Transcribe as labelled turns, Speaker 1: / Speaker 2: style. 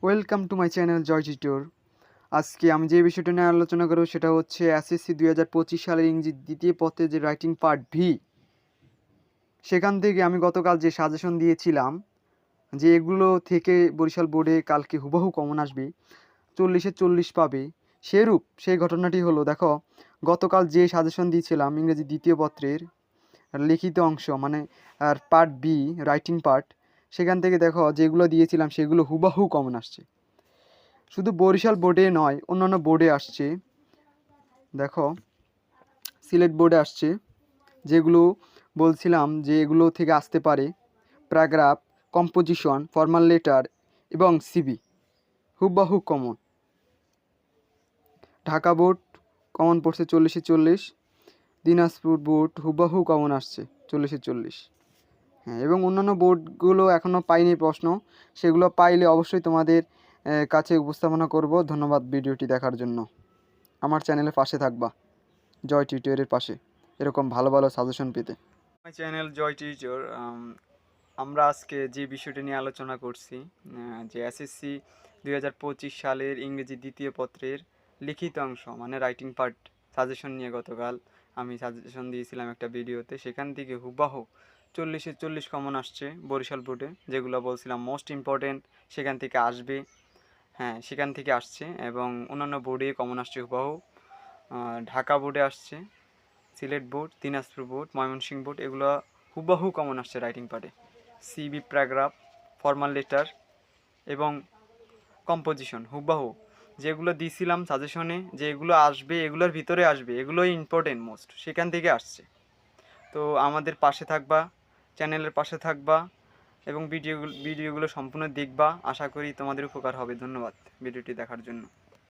Speaker 1: Welcome to my channel Joy tutor. আজকে আমি যে বিষয়টা নিয়ে আলোচনা করব সেটা হচ্ছে এসএসসি 2025 সালের ইংরেজি দ্বিতীয় পত্রে যে রাইটিং পার্ট ভি, সেখান থেকে আমি গতকাল যে সাজেশন দিয়েছিলাম যে এগুলো থেকে বরিশাল বোর্ডে কালকে হুবহু কমন আসবে, 40-এ 40 পাবে, সেরূপ সেই ঘটনাটি হলো। দেখো, গতকাল যে সাজেশন দিয়েছিলাম ইংরেজি দ্বিতীয় পত্রের লিখিত অংশ মানে আর পার্ট বি রাইটিং পার্ট, সেখান থেকে দেখো যেগুলো দিয়েছিলাম সেগুলো হুবহু কমন আসছে। শুধু বরিশাল বোর্ডে নয়, অন্যান্য বোর্ডে আসছে। দেখো, সিলেট বোর্ডে আসছে, যেগুলো বলছিলাম যে এগুলো থেকে আসতে পারে প্যারাগ্রাফ, কম্পোজিশন, ফর্মাল লেটার এবং সিবি হুবহু কমন। ঢাকা বোর্ড কমন পড়ছে 40-এ 40, দিনাজপুর বোর্ড হুবহু কমন আসছে 40-এ 40। হ্যাঁ, এবং অন্যান্য বোর্ডগুলো এখনও পাইনি প্রশ্ন, সেগুলো পাইলে অবশ্যই তোমাদের কাছে উপস্থাপনা করব। ধন্যবাদ ভিডিওটি দেখার জন্য। আমার চ্যানেলের পাশে থাকবা, জয় টিউটরের পাশে, এরকম ভালো ভালো সাজেশন পেতে। আমার চ্যানেল জয় টিউটর। আমরা আজকে যে বিষয়টি নিয়ে আলোচনা করছি, যে এসএসসি 2025 সালের ইংরেজি দ্বিতীয় পত্রের লিখিত অংশ মানে রাইটিং পার্ট সাজেশন নিয়ে গতকাল আমি সাজেশন দিয়েছিলাম একটা ভিডিওতে। সেখান থেকে হুবহু 40-এ 40 কমন আসছে বরিশাল বোর্ডে, যেগুলো বলছিলাম মোস্ট ইম্পর্টেন্ট সেখান থেকে আসবে। হ্যাঁ, সেখান থেকে আসছে এবং অন্যান্য বোর্ডে কমন আসছে হুবহু। ঢাকা বোর্ডে আসছে, Sylhet board, Dinajpur board, Mymensingh board, এগুলো হুবহু কমন আসছে রাইটিং পার্টে। সিবি, প্যারাগ্রাফ, ফর্মাল লেটার এবং কম্পোজিশন হুবহু যেগুলো দিয়েছিলাম সাজেশনে যে এগুলো আসবে, এগুলোর ভিতরে আসবে, এগুলোই ইম্পর্টেন্ট মোস্ট, সেখান থেকে আসছে। তো আমাদের পাশে থাকবা, চ্যানেলের পাশে থাকবা এবং ভিডিওগুলো সম্পূর্ণ দেখবা। আশা করি তোমাদের উপকার হবে। ধন্যবাদ ভিডিওটি দেখার জন্য।